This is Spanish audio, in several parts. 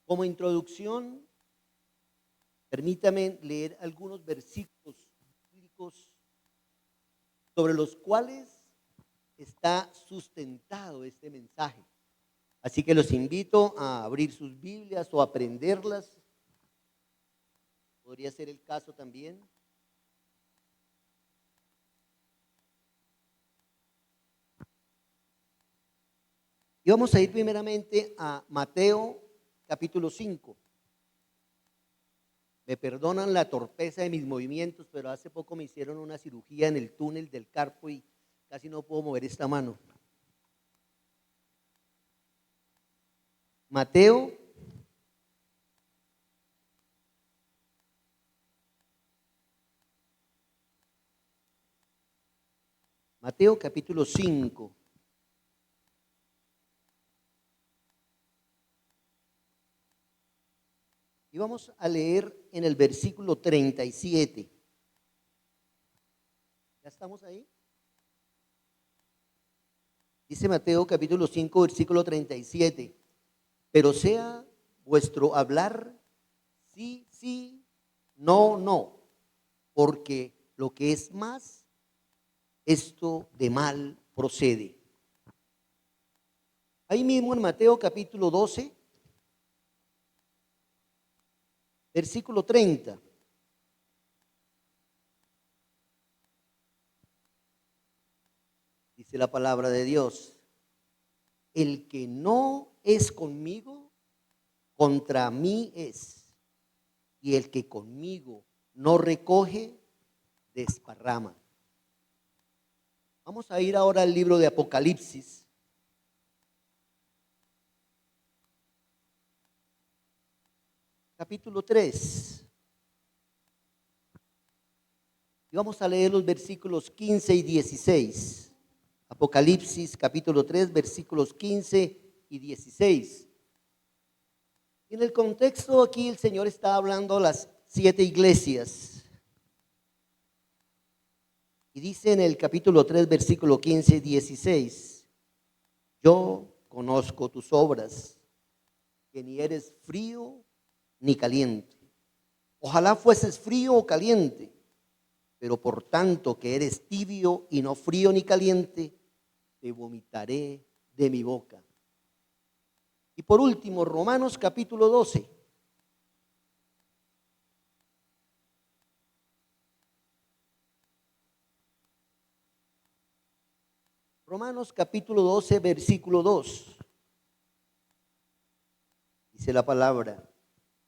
Como introducción, permítame leer algunos versículos bíblicos sobre los cuales está sustentado este mensaje. Así que los invito a abrir sus Biblias o a aprenderlas. Podría ser el caso también. Y vamos a ir primeramente a Mateo capítulo 5. Me perdonan la torpeza de mis movimientos, pero hace poco me hicieron una cirugía en el túnel del carpo y casi no puedo mover esta mano. Mateo capítulo 5. Y vamos a leer en el versículo 37. ¿Ya estamos ahí? Dice Mateo capítulo 5, versículo 37. Pero sea vuestro hablar sí, sí, no, no, porque lo que es más, esto de mal procede. Ahí mismo en Mateo capítulo 12, versículo 30. Dice la palabra de Dios: el que no es conmigo, contra mí es, y el que conmigo no recoge, desparrama. Vamos a ir ahora al libro de Apocalipsis. Capítulo 3. Y vamos a leer los versículos 15 y 16. Apocalipsis capítulo 3, versículos 15 y 16. Y en el contexto aquí el Señor está hablando a las 7 iglesias. Y dice en el capítulo 3, versículo 15 y 16: yo conozco tus obras, que ni eres frío ni caliente. Ojalá fueses frío o caliente, pero por tanto que eres tibio y no frío ni caliente, te vomitaré de mi boca. Y por último, Romanos capítulo 12. Romanos capítulo 12, versículo 2. Dice la palabra: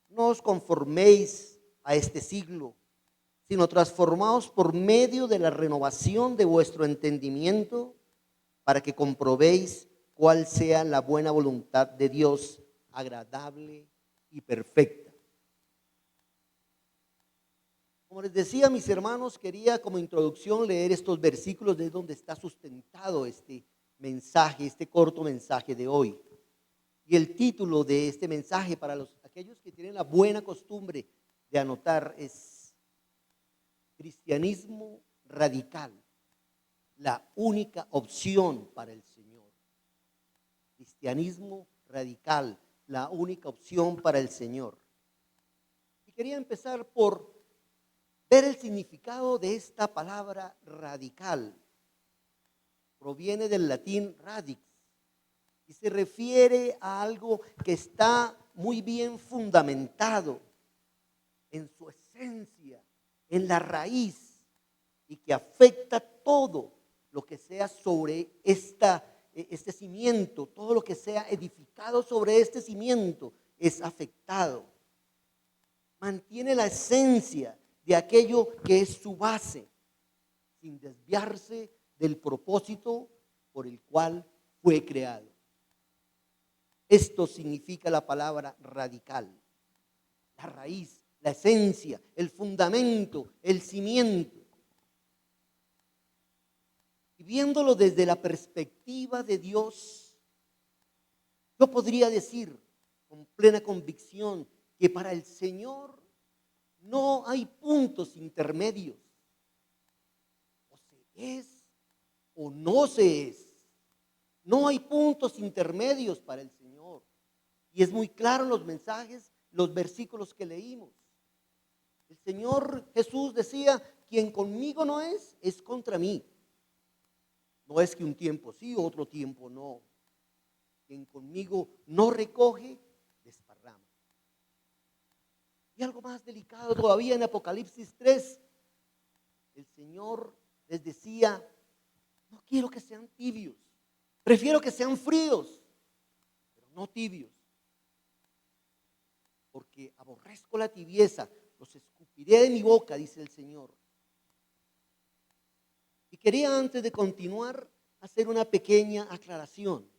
no os conforméis a este siglo, sino transformaos por medio de la renovación de vuestro entendimiento, para que comprobéis cuál sea la buena voluntad de Dios, agradable y perfecta. Como les decía, mis hermanos, quería como introducción leer estos versículos de donde está sustentado este mensaje, este corto mensaje de hoy. Y el título de este mensaje, para aquellos que tienen la buena costumbre de anotar, es Cristianismo radical, la única opción para el Señor. Cristianismo radical, la única opción para el Señor. Y quería empezar por ver el significado de esta palabra radical. Proviene del latín radix y se refiere a algo que está muy bien fundamentado en su esencia, en la raíz, y que afecta todo lo que sea sobre este cimiento, todo lo que sea edificado sobre este cimiento es afectado. Mantiene la esencia de aquello que es su base, sin desviarse del propósito por el cual fue creado. Esto significa la palabra radical, la raíz, la esencia, el fundamento, el cimiento. Y viéndolo desde la perspectiva de Dios, yo podría decir con plena convicción que para el Señor no hay puntos intermedios. O se es o no se es. No hay puntos intermedios para el Señor. Y Y es muy claro en los mensajes, los versículos que leímos. El Señor Jesús decía, quien conmigo no es contra mí. No es que un tiempo sí, otro tiempo no. Quien conmigo no recoge, desparrama. Y algo más delicado todavía en Apocalipsis 3, el Señor les decía, no quiero que sean tibios, prefiero que sean fríos, pero no tibios, porque aborrezco la tibieza, los escupiré de mi boca, dice el Señor. Y quería antes de continuar hacer una pequeña aclaración.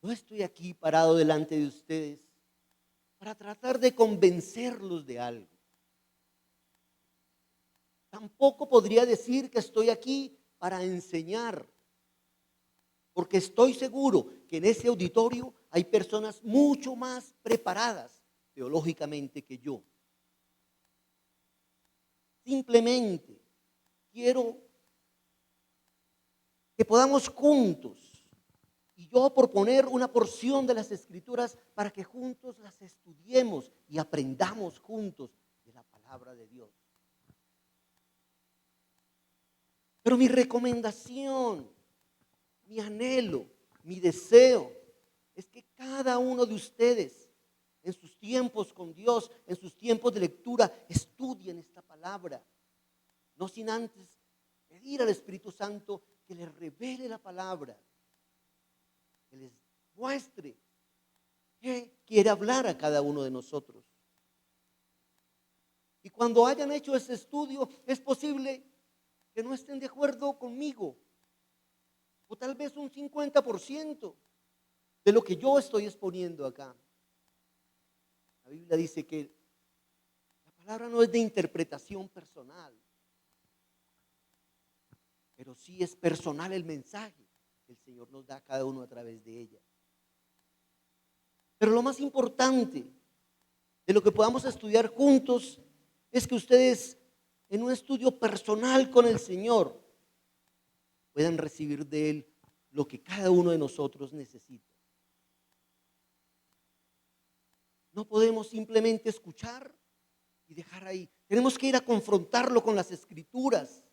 No estoy aquí parado delante de ustedes para tratar de convencerlos de algo. Tampoco podría decir que estoy aquí para enseñar, porque estoy seguro que en ese auditorio hay personas mucho más preparadas teológicamente que yo. Simplemente quiero que podamos juntos y yo proponer una porción de las Escrituras para que juntos las estudiemos y aprendamos juntos de la palabra de Dios. Pero mi recomendación, mi anhelo, mi deseo es que cada uno de ustedes en sus tiempos con Dios, en sus tiempos de lectura, estudien esta palabra. No sin antes pedir al Espíritu Santo que les revele la palabra, que les muestre qué quiere hablar a cada uno de nosotros. Y cuando hayan hecho ese estudio, es posible que no estén de acuerdo conmigo, o tal vez un 50% de lo que yo estoy exponiendo acá. La Biblia dice que la palabra no es de interpretación personal, pero sí es personal el mensaje que el Señor nos da a cada uno a través de ella. Pero lo más importante de lo que podamos estudiar juntos es que ustedes en un estudio personal con el Señor puedan recibir de Él lo que cada uno de nosotros necesita. No podemos simplemente escuchar y dejar ahí. Tenemos que ir a confrontarlo con las Escrituras,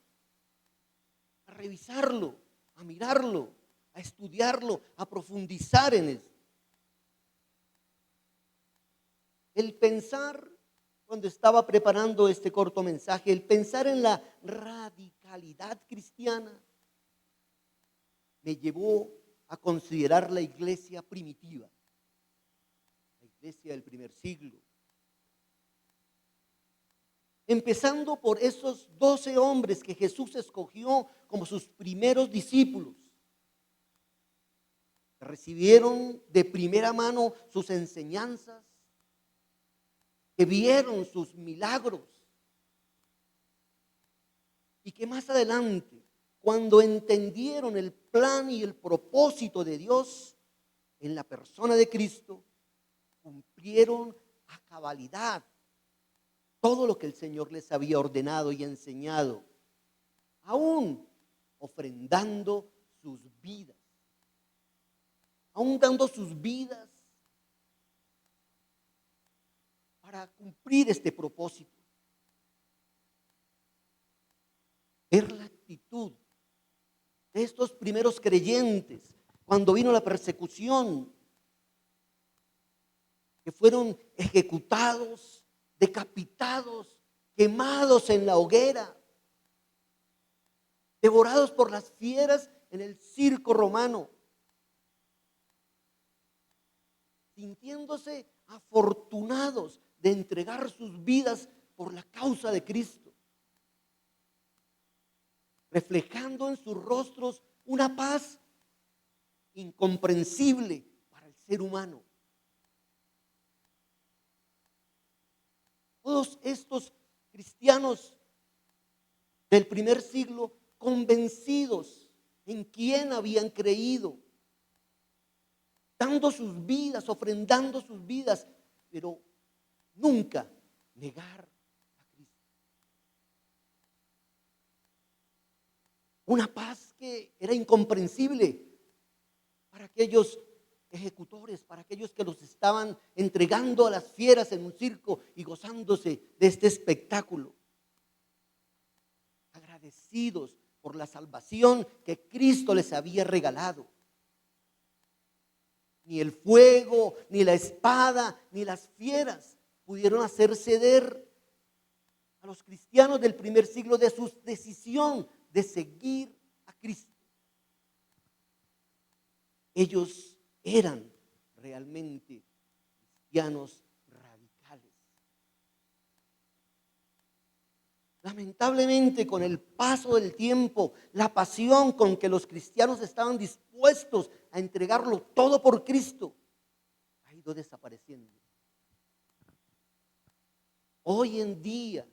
a revisarlo, a mirarlo, a estudiarlo, a profundizar en él. El pensar, cuando estaba preparando este corto mensaje, el pensar en la radicalidad cristiana me llevó a considerar la iglesia primitiva, la iglesia del primer siglo. Empezando por esos 12 hombres que Jesús escogió como sus primeros discípulos, que recibieron de primera mano sus enseñanzas, que vieron sus milagros y que más adelante, cuando entendieron el plan y el propósito de Dios en la persona de Cristo, cumplieron a cabalidad todo lo que el Señor les había ordenado y enseñado, aún ofrendando sus vidas, aún dando sus vidas para cumplir este propósito. Ver la actitud de estos primeros creyentes cuando vino la persecución, que fueron ejecutados, decapitados, quemados en la hoguera, devorados por las fieras en el circo romano, sintiéndose afortunados de entregar sus vidas por la causa de Cristo, reflejando en sus rostros una paz incomprensible para el ser humano. Todos estos cristianos del primer siglo, convencidos en quién habían creído, dando sus vidas, ofrendando sus vidas, pero nunca negar a Cristo. Una paz que era incomprensible para aquellos ejecutores, para aquellos que los estaban entregando a las fieras en un circo y gozándose de este espectáculo. Agradecidos por la salvación que Cristo les había regalado. Ni el fuego, ni la espada, ni las fieras pudieron hacer ceder a los cristianos del primer siglo de su decisión de seguir a Cristo. Ellos eran realmente cristianos radicales. Lamentablemente, con el paso del tiempo, la pasión con que los cristianos estaban dispuestos a entregarlo todo por Cristo ha ido desapareciendo. Hoy en día,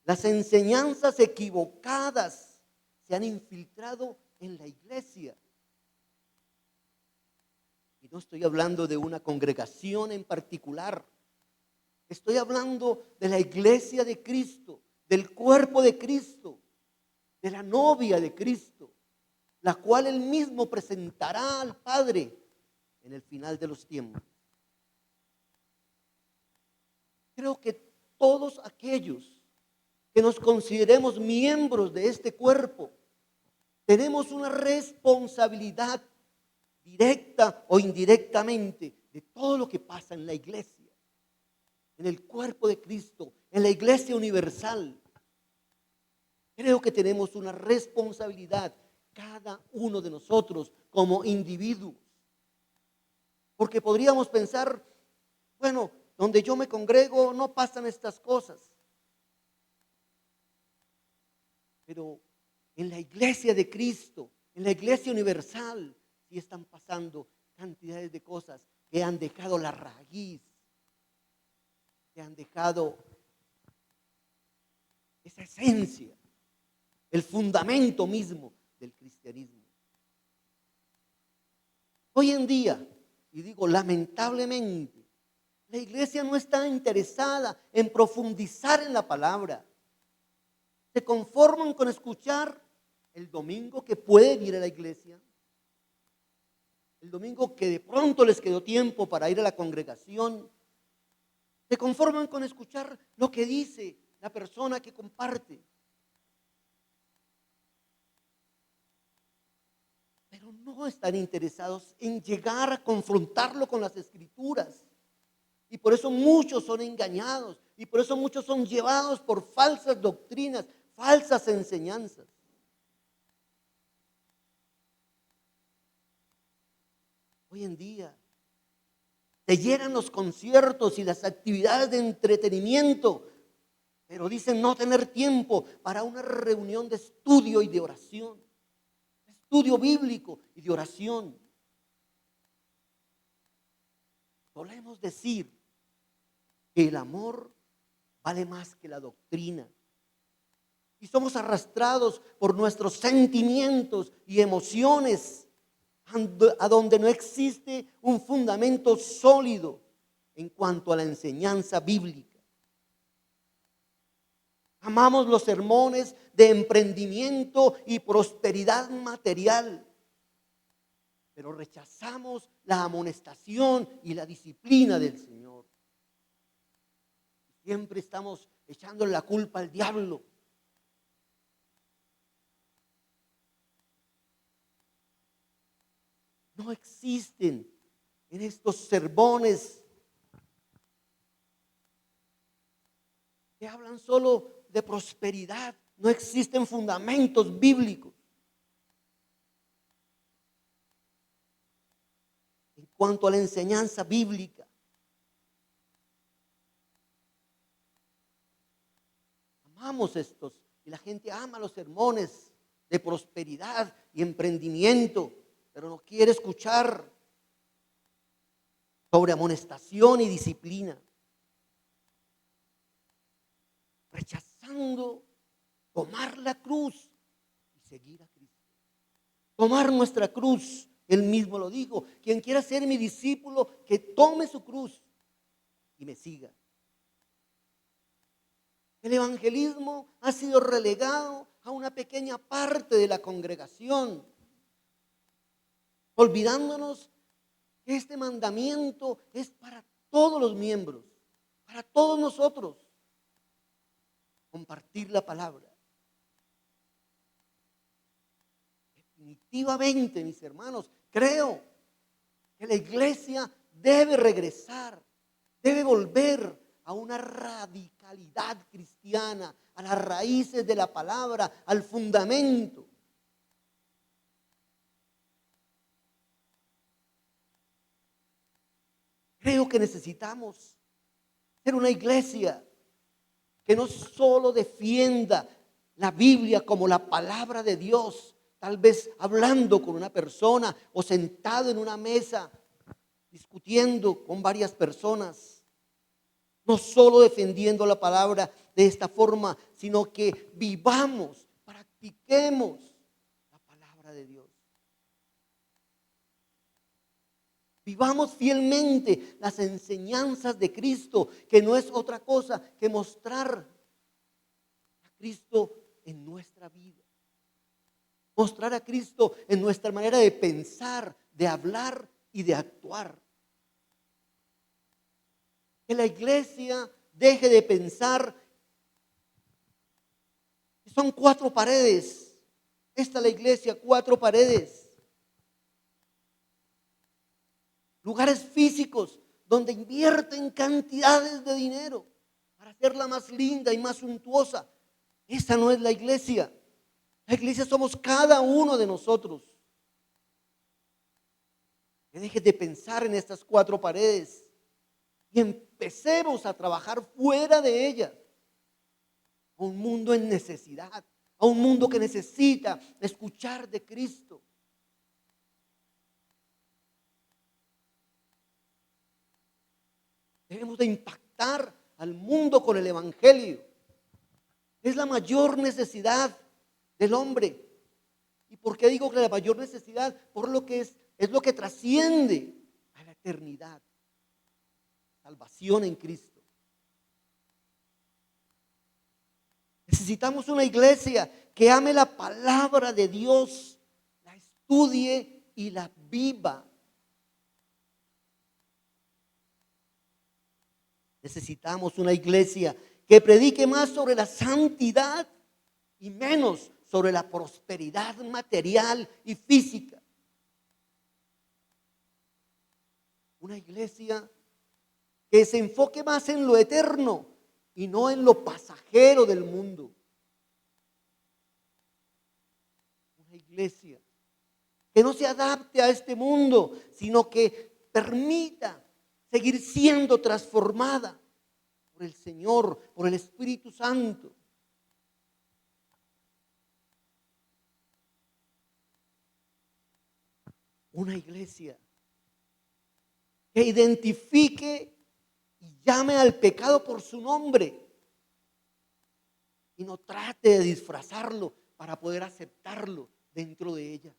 las enseñanzas equivocadas se han infiltrado en la iglesia. Y no estoy hablando de una congregación en particular. Estoy hablando de la iglesia de Cristo, del cuerpo de Cristo, de la novia de Cristo, la cual Él mismo presentará al Padre en el final de los tiempos. Creo que todos aquellos que nos consideremos miembros de este cuerpo, tenemos una responsabilidad directa o indirectamente de todo lo que pasa en la iglesia, en el cuerpo de Cristo, en la iglesia universal. Creo que tenemos una responsabilidad cada uno de nosotros como individuos. Porque podríamos pensar, bueno, donde yo me congrego no pasan estas cosas. Pero en la iglesia de Cristo, en la iglesia universal, sí están pasando cantidades de cosas que han dejado la raíz, que han dejado esa esencia, el fundamento mismo del cristianismo. Hoy en día, y digo lamentablemente, la iglesia no está interesada en profundizar en la palabra. Se conforman con escuchar el domingo que pueden ir a la iglesia, el domingo que de pronto les quedó tiempo para ir a la congregación. Se conforman con escuchar lo que dice la persona que comparte. Pero no están interesados en llegar a confrontarlo con las Escrituras. Y por eso muchos son engañados. Y por eso muchos son llevados por falsas doctrinas, falsas enseñanzas. Hoy en día se llenan los conciertos y las actividades de entretenimiento, pero dicen no tener tiempo para una reunión de estudio y de oración, estudio bíblico y de oración. Solemos decir que el amor vale más que la doctrina. Y somos arrastrados por nuestros sentimientos y emociones a donde no existe un fundamento sólido en cuanto a la enseñanza bíblica. Amamos los sermones de emprendimiento y prosperidad material, pero rechazamos la amonestación y la disciplina del Señor. Siempre estamos echándole la culpa al diablo. No existen en estos sermones que hablan solo de prosperidad. No existen fundamentos bíblicos en cuanto a la enseñanza bíblica. Amamos estos y la gente ama los sermones de prosperidad y emprendimiento, pero no quiere escuchar sobre amonestación y disciplina, rechazando tomar la cruz y seguir a Cristo. Tomar nuestra cruz, Él mismo lo dijo: quien quiera ser mi discípulo, que tome su cruz y me siga. El evangelismo ha sido relegado a una pequeña parte de la congregación. olvidándonos que este mandamiento es para todos los miembros, para todos nosotros. Compartir la palabra. Definitivamente, mis hermanos, creo que la iglesia debe regresar, debe volver a una radicalidad cristiana, a las raíces de la palabra, al fundamento. Creo que necesitamos ser una iglesia que no solo defienda la Biblia como la palabra de Dios, tal vez hablando con una persona o sentado en una mesa discutiendo con varias personas, no solo defendiendo la palabra de esta forma, sino que vivamos, practiquemos la palabra de Dios. Vivamos fielmente las enseñanzas de Cristo, que no es otra cosa que mostrar a Cristo en nuestra vida. Mostrar a Cristo en nuestra manera de pensar, de hablar y de actuar. Que la iglesia deje de pensar que son 4 paredes. Esta es la iglesia, 4 paredes. Lugares físicos donde invierten cantidades de dinero para hacerla más linda y más suntuosa. Esa no es la iglesia. La iglesia somos cada uno de nosotros. Que dejes de pensar en estas 4 paredes y empecemos a trabajar fuera de ellas. A un mundo en necesidad, a un mundo que necesita escuchar de Cristo. Debemos de impactar al mundo con el evangelio. Es la mayor necesidad del hombre. ¿Y por qué digo que la mayor necesidad? Por lo que es lo que trasciende a la eternidad. Salvación en Cristo. Necesitamos una iglesia que ame la palabra de Dios, la estudie y la viva. Necesitamos una iglesia que predique más sobre la santidad y menos sobre la prosperidad material y física. Una iglesia que se enfoque más en lo eterno y no en lo pasajero del mundo. Una iglesia que no se adapte a este mundo, sino que permita seguir siendo transformada por el Señor, por el Espíritu Santo. Una iglesia que identifique y llame al pecado por su nombre y no trate de disfrazarlo para poder aceptarlo dentro de ella.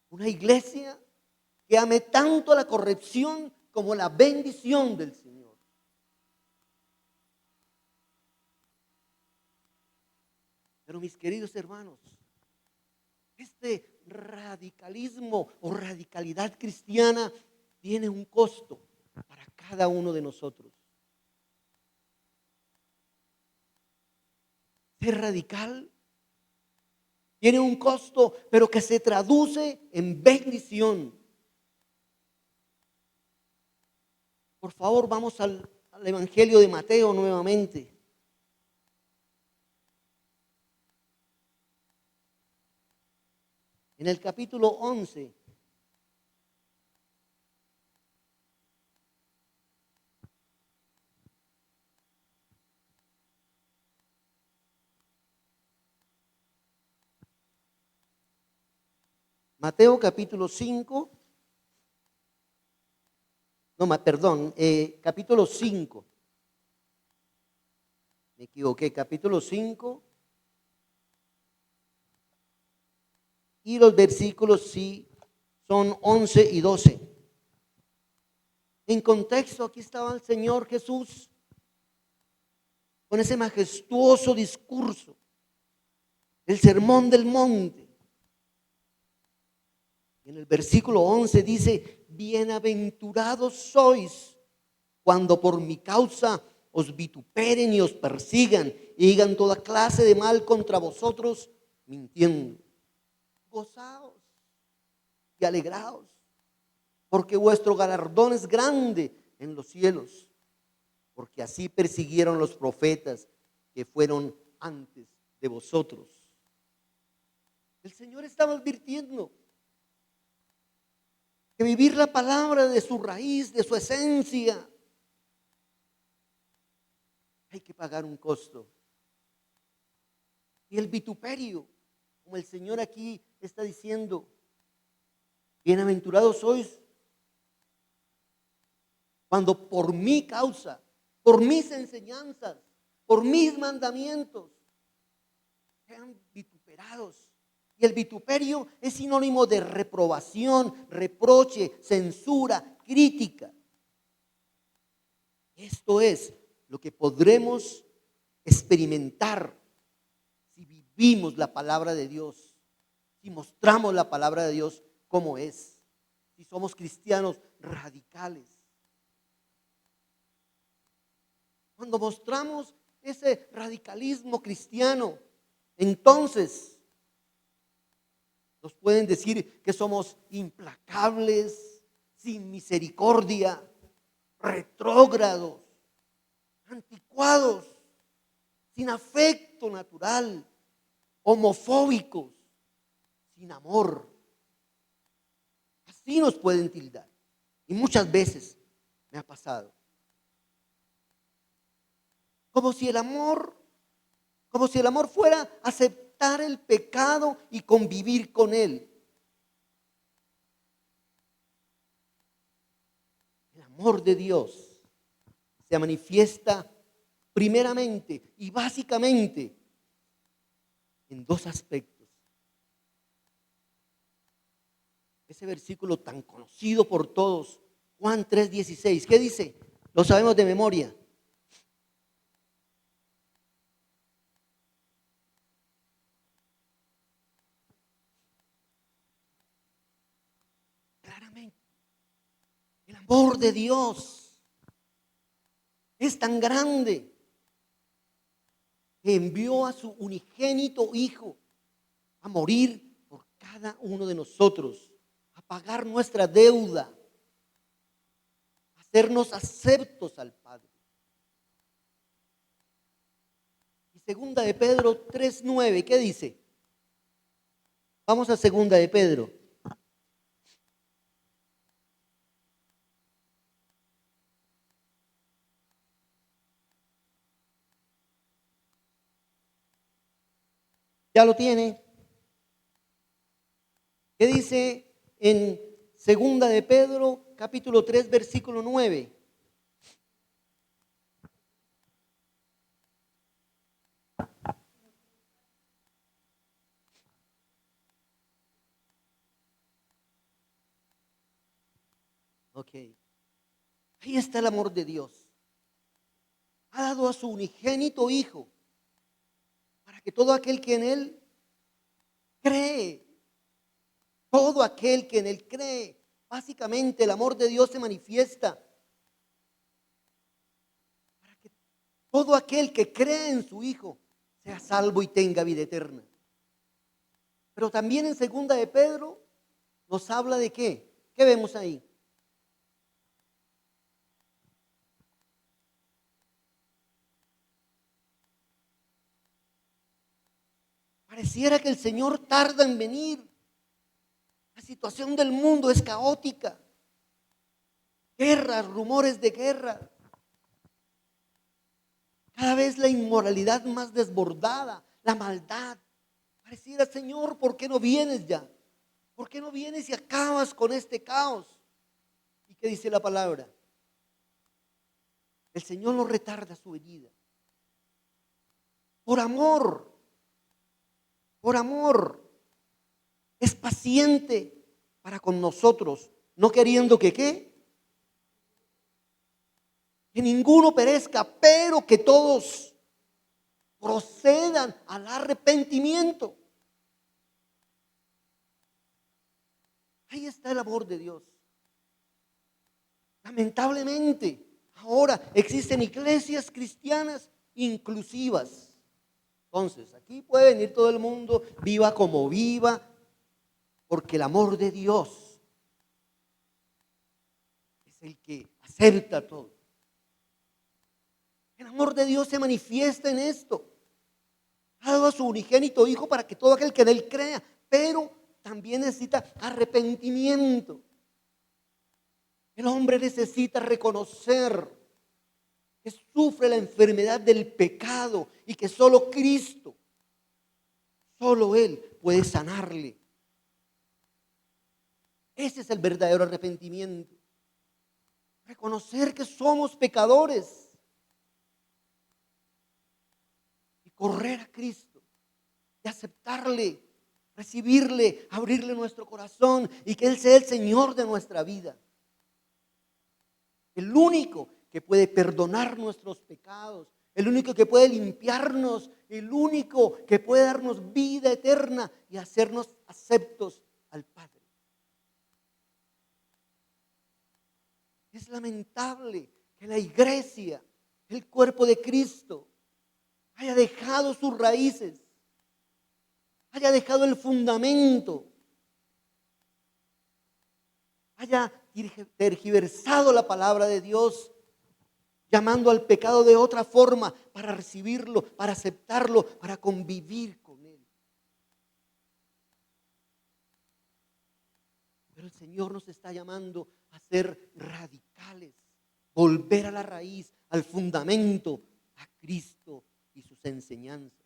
Una iglesia que ame tanto la corrección como la bendición del Señor. Pero mis queridos hermanos, este radicalismo o radicalidad cristiana tiene un costo para cada uno de nosotros. Ser radical tiene un costo, pero que se traduce en bendición. Por favor, vamos al Evangelio de Mateo nuevamente. En el capítulo 11. Mateo capítulo 5. No, perdón, capítulo 5. Me equivoqué, capítulo 5. Y los versículos sí son 11 y 12. En contexto, aquí estaba el Señor Jesús con ese majestuoso discurso, el sermón del monte. En el versículo 11 dice: bienaventurados sois cuando por mi causa os vituperen y os persigan y digan toda clase de mal contra vosotros, mintiendo. Gozaos y alegraos, porque vuestro galardón es grande en los cielos, porque así persiguieron los profetas que fueron antes de vosotros. El Señor estaba advirtiendo que vivir la palabra de su raíz, de su esencia, hay que pagar un costo. Y el vituperio, como el Señor aquí está diciendo: bienaventurados sois cuando por mi causa, por mis enseñanzas, por mis mandamientos, sean vituperados. Y el vituperio es sinónimo de reprobación, reproche, censura, crítica. Esto es lo que podremos experimentar si vivimos la palabra de Dios, si mostramos la palabra de Dios como es, si somos cristianos radicales. Cuando mostramos ese radicalismo cristiano, entonces nos pueden decir que somos implacables, sin misericordia, retrógrados, anticuados, sin afecto natural, homofóbicos, sin amor. Así nos pueden tildar. Y muchas veces me ha pasado. Como si el amor fuera aceptar el pecado y convivir con él. El amor de Dios se manifiesta primeramente y básicamente en dos aspectos. Ese versículo tan conocido por todos, Juan 3:16, ¿qué dice? Lo sabemos de memoria. Claramente, el amor de Dios es tan grande que envió a su unigénito Hijo a morir por cada uno de nosotros, a pagar nuestra deuda, a hacernos aceptos al Padre. Y segunda de Pedro 3:9, ¿qué dice? Vamos a segunda de Pedro. ¿Ya lo tiene? ¿Qué dice en segunda de Pedro, capítulo 3, versículo 9? Ok. Ahí está el amor de Dios. Ha dado a su unigénito Hijo para que todo aquel que en Él cree, todo aquel que en Él cree, básicamente el amor de Dios se manifiesta para que todo aquel que cree en su Hijo sea salvo y tenga vida eterna. Pero también en segunda de Pedro nos habla de ¿qué? ¿Qué vemos ahí? Pareciera que el Señor tarda en venir. La situación del mundo es caótica. Guerras, rumores de guerra. Cada vez la inmoralidad más desbordada, la maldad. Pareciera, Señor, ¿por qué no vienes ya? ¿Por qué no vienes y acabas con este caos? ¿Y qué dice la palabra? El Señor no retarda su venida. Por amor, por amor. Es paciente para con nosotros, no queriendo que ¿qué? Que ninguno perezca, pero que todos procedan al arrepentimiento. Ahí está el amor de Dios. Lamentablemente, ahora existen iglesias cristianas inclusivas. Entonces, aquí puede venir todo el mundo, viva como viva, porque el amor de Dios es el que acepta todo. El amor de Dios se manifiesta en esto. Ha dado a su unigénito Hijo para que todo aquel que en Él crea, pero también necesita arrepentimiento. El hombre necesita reconocer que sufre la enfermedad del pecado y que solo Cristo, solo Él puede sanarle. Ese es el verdadero arrepentimiento. Reconocer que somos pecadores y correr a Cristo y aceptarle, recibirle, abrirle nuestro corazón y que Él sea el Señor de nuestra vida. El único que puede perdonar nuestros pecados, el único que puede limpiarnos, el único que puede darnos vida eterna y hacernos aceptos al Padre. Es lamentable que la iglesia, el cuerpo de Cristo, haya dejado sus raíces, haya dejado el fundamento, haya tergiversado la palabra de Dios, llamando al pecado de otra forma para recibirlo, para aceptarlo, para convivir con él. Pero el Señor nos está llamando a ser radicales, volver a la raíz, al fundamento, a Cristo y sus enseñanzas.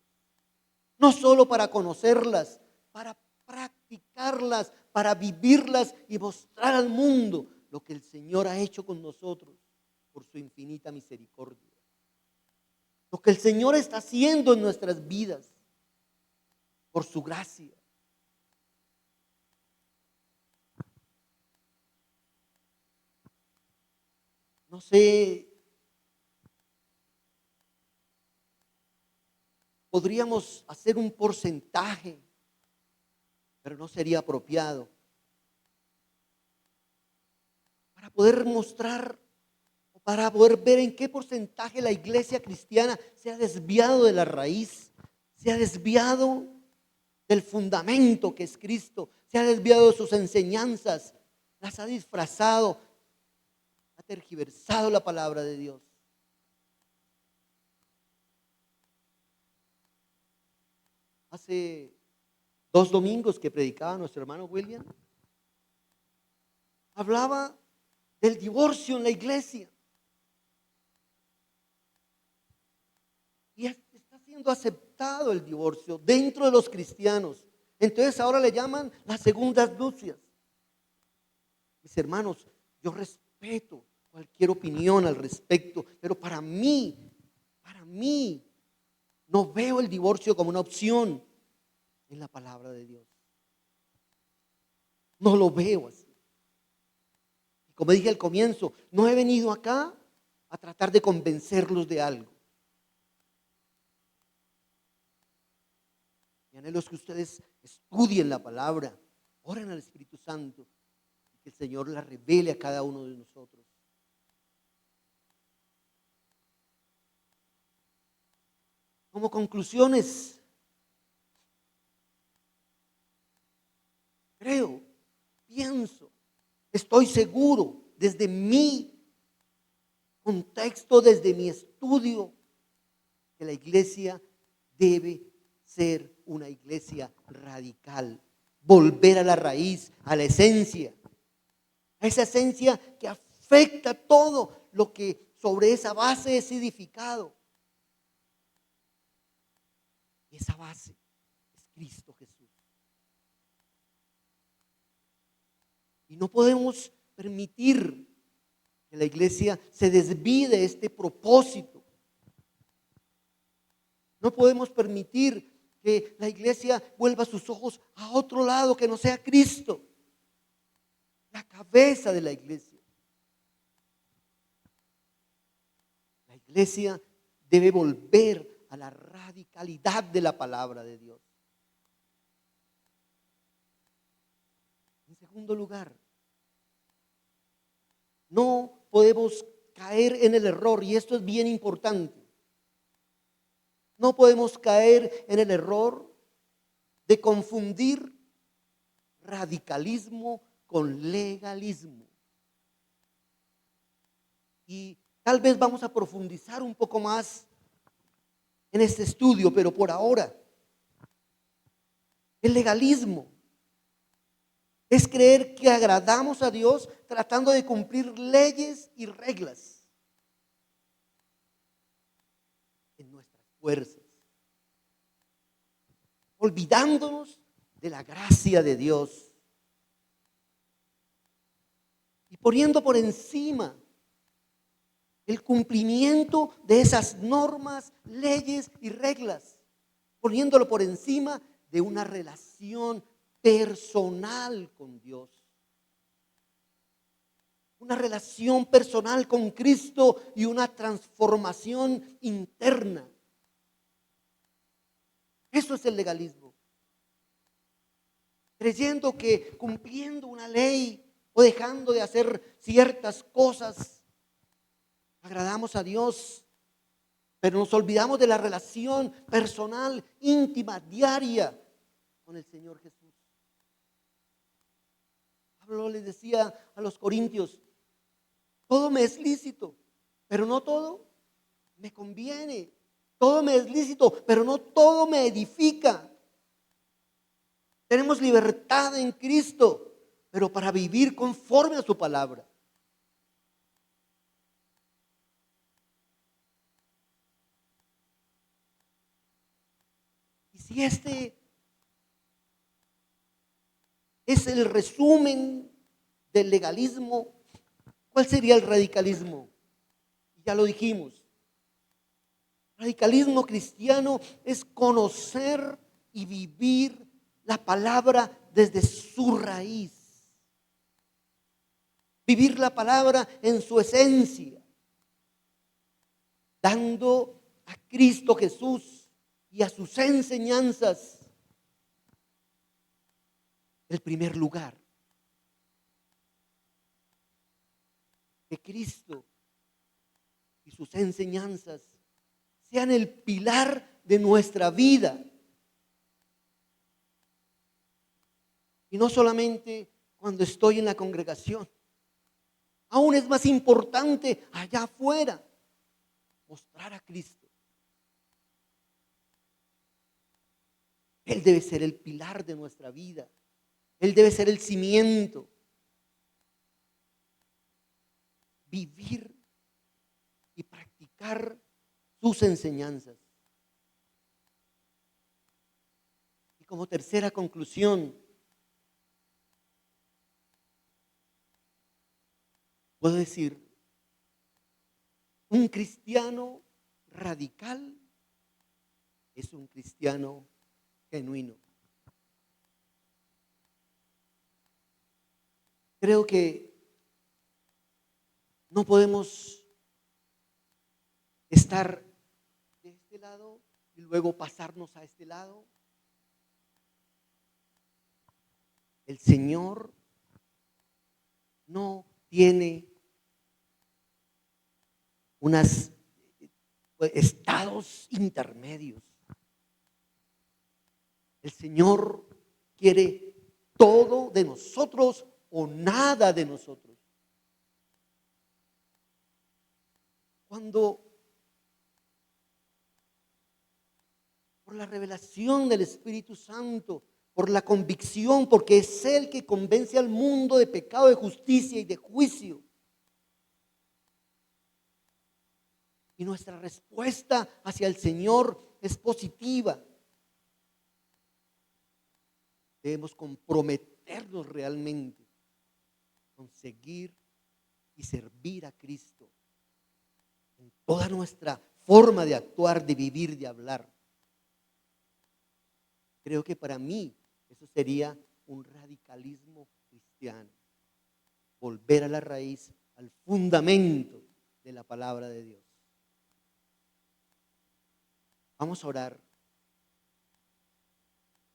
No solo para conocerlas, para practicarlas, para vivirlas y mostrar al mundo lo que el Señor ha hecho con nosotros por su infinita misericordia. Lo que el Señor está haciendo en nuestras vidas por su gracia. No sé, podríamos hacer un porcentaje, pero no sería apropiado, para poder mostrar, para poder ver en qué porcentaje la iglesia cristiana se ha desviado de la raíz, se ha desviado del fundamento que es Cristo, se ha desviado de sus enseñanzas, las ha disfrazado, ha tergiversado la palabra de Dios. Hace 2 domingos que predicaba nuestro hermano William, hablaba del divorcio en la iglesia. Y está siendo aceptado el divorcio dentro de los cristianos. Entonces ahora le llaman las segundas nupcias. Mis hermanos, yo respeto cualquier opinión al respecto, pero para mí, no veo el divorcio como una opción en la palabra de Dios. No lo veo así. Y como dije al comienzo, no he venido acá a tratar de convencerlos de algo. Mi anhelo es que ustedes estudien la palabra, oren al Espíritu Santo y que el Señor la revele a cada uno de nosotros. Como conclusiones, creo, pienso, estoy seguro desde mi contexto, desde mi estudio, que la iglesia debe ser una iglesia radical, volver a la raíz, a la esencia, a esa esencia que afecta todo lo que sobre esa base es edificado. Y esa base es Cristo Jesús. Y no podemos permitir que la iglesia se desvíe de este propósito. No podemos permitir que la iglesia vuelva sus ojos a otro lado que no sea Cristo, la cabeza de la iglesia. La iglesia debe volver a la radicalidad de la palabra de Dios. En segundo lugar, no podemos caer en el error, y esto es bien importante. No podemos caer en el error de confundir radicalismo con legalismo. Y tal vez vamos a profundizar un poco más en este estudio, pero por ahora, el legalismo es creer que agradamos a Dios tratando de cumplir leyes y reglas en nuestras fuerzas, olvidándonos de la gracia de Dios y poniendo por encima el cumplimiento de esas normas, leyes y reglas, poniéndolo por encima de una relación personal con Dios, una relación personal con Cristo y una transformación interna. Eso es el legalismo. Creyendo que cumpliendo una ley o dejando de hacer ciertas cosas agradamos a Dios, pero nos olvidamos de la relación personal, íntima, diaria con el Señor Jesús. Pablo les decía a los corintios: todo me es lícito, pero no todo me conviene. Todo me es lícito, pero no todo me edifica. Tenemos libertad en Cristo, pero para vivir conforme a su palabra. Y si este es el resumen del legalismo, ¿cuál sería el radicalismo? Ya lo dijimos. Radicalismo cristiano es conocer y vivir la palabra desde su raíz. Vivir la palabra en su esencia, dando a Cristo Jesús y a sus enseñanzas el primer lugar. Que Cristo y sus enseñanzas sean el pilar de nuestra vida. Y no solamente cuando estoy en la congregación. Aún es más importante allá afuera mostrar a Cristo. Él debe ser el pilar de nuestra vida. Él debe ser el cimiento. Vivir y practicar sus enseñanzas. Y como tercera conclusión, puedo decir, un cristiano radical es un cristiano genuino. Creo que no podemos estar de este lado y luego pasarnos a este lado. El Señor no tiene unos estados intermedios. El Señor quiere todo de nosotros o nada de nosotros. Cuando por la revelación del Espíritu Santo, por la convicción, porque es Él que convence al mundo de pecado, de justicia y de juicio. Y nuestra respuesta hacia el Señor es positiva. Debemos comprometernos realmente con seguir y servir a Cristo en toda nuestra forma de actuar, de vivir, de hablar. Creo que para mí eso sería un radicalismo cristiano. Volver a la raíz, al fundamento de la palabra de Dios. Vamos a orar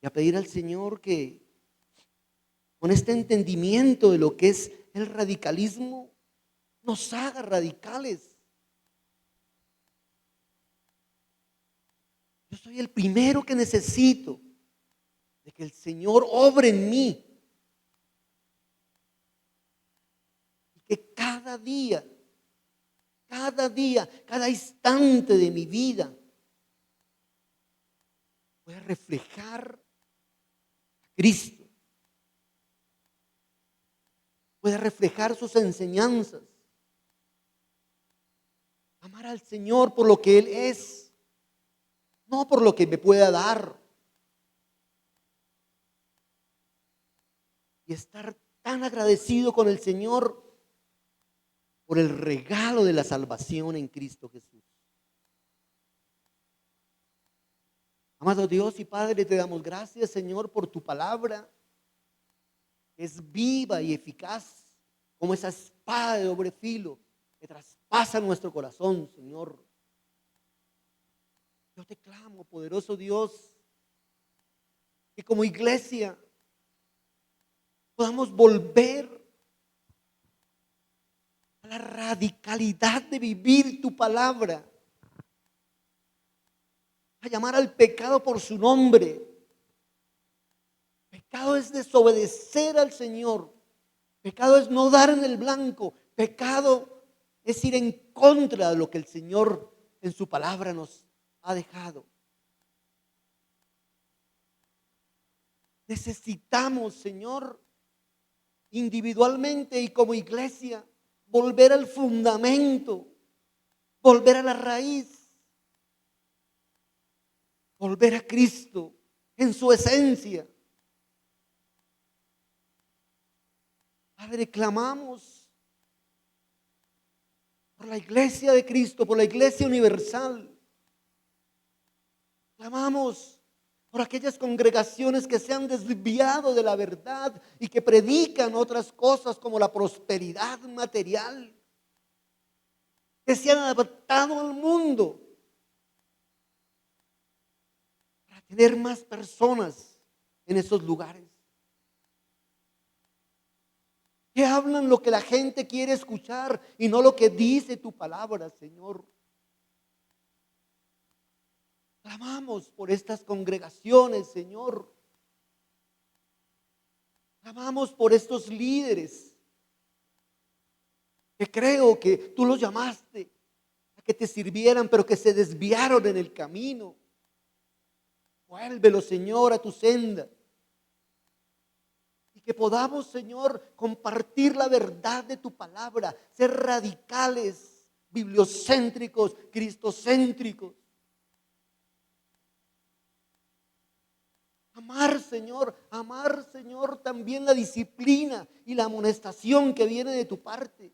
y a pedir al Señor que con este entendimiento de lo que es el radicalismo, nos haga radicales. Yo soy el primero que necesito de que el Señor obre en mí. Y que cada día, cada instante de mi vida pueda reflejar a Cristo. Pueda reflejar sus enseñanzas. Amar al Señor por lo que Él es, no por lo que me pueda dar. Y estar tan agradecido con el Señor por el regalo de la salvación en Cristo Jesús. Amado Dios y Padre, te damos gracias, Señor, por tu palabra. Es viva y eficaz como esa espada de doble filo que traspasa nuestro corazón, Señor. Yo te clamo, poderoso Dios, que como iglesia podamos volver a la radicalidad de vivir tu palabra, a llamar al pecado por su nombre. Pecado es desobedecer al Señor. Pecado es no dar en el blanco. Pecado es ir en contra de lo que el Señor en su palabra nos ha dejado. Necesitamos, Señor, individualmente y como iglesia, volver al fundamento, volver a la raíz, volver a Cristo en su esencia. Padre, clamamos por la iglesia de Cristo, por la iglesia universal. Clamamos por aquellas congregaciones que se han desviado de la verdad y que predican otras cosas como la prosperidad material, que se han adaptado al mundo para tener más personas en esos lugares. Que hablan lo que la gente quiere escuchar y no lo que dice tu palabra, Señor. Clamamos por estas congregaciones, Señor. Clamamos por estos líderes que creo que tú los llamaste a que te sirvieran, pero que se desviaron en el camino. Vuélvelos, Señor, a tu senda. Y que podamos, Señor, compartir la verdad de tu palabra, ser radicales, bibliocéntricos, cristocéntricos. Amar, Señor, también la disciplina y la amonestación que viene de tu parte.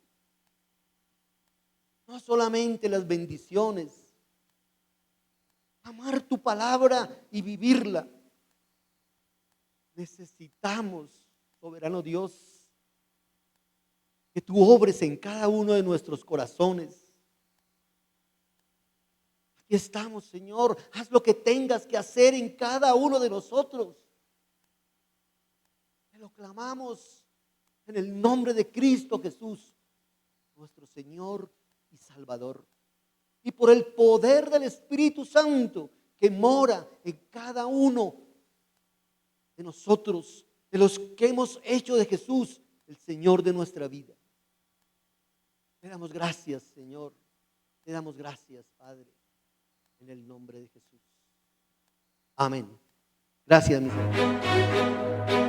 No solamente las bendiciones. Amar tu palabra y vivirla. Necesitamos, soberano Dios, que tú obres en cada uno de nuestros corazones. Aquí estamos, Señor. Haz lo que tengas que hacer en cada uno de nosotros. Te lo clamamos en el nombre de Cristo Jesús, nuestro Señor y Salvador. Y por el poder del Espíritu Santo que mora en cada uno de nosotros, de los que hemos hecho de Jesús el Señor de nuestra vida. Te damos gracias, Señor. Te damos gracias, Padre, en el nombre de Jesús. Amén. Gracias, mis hermanos.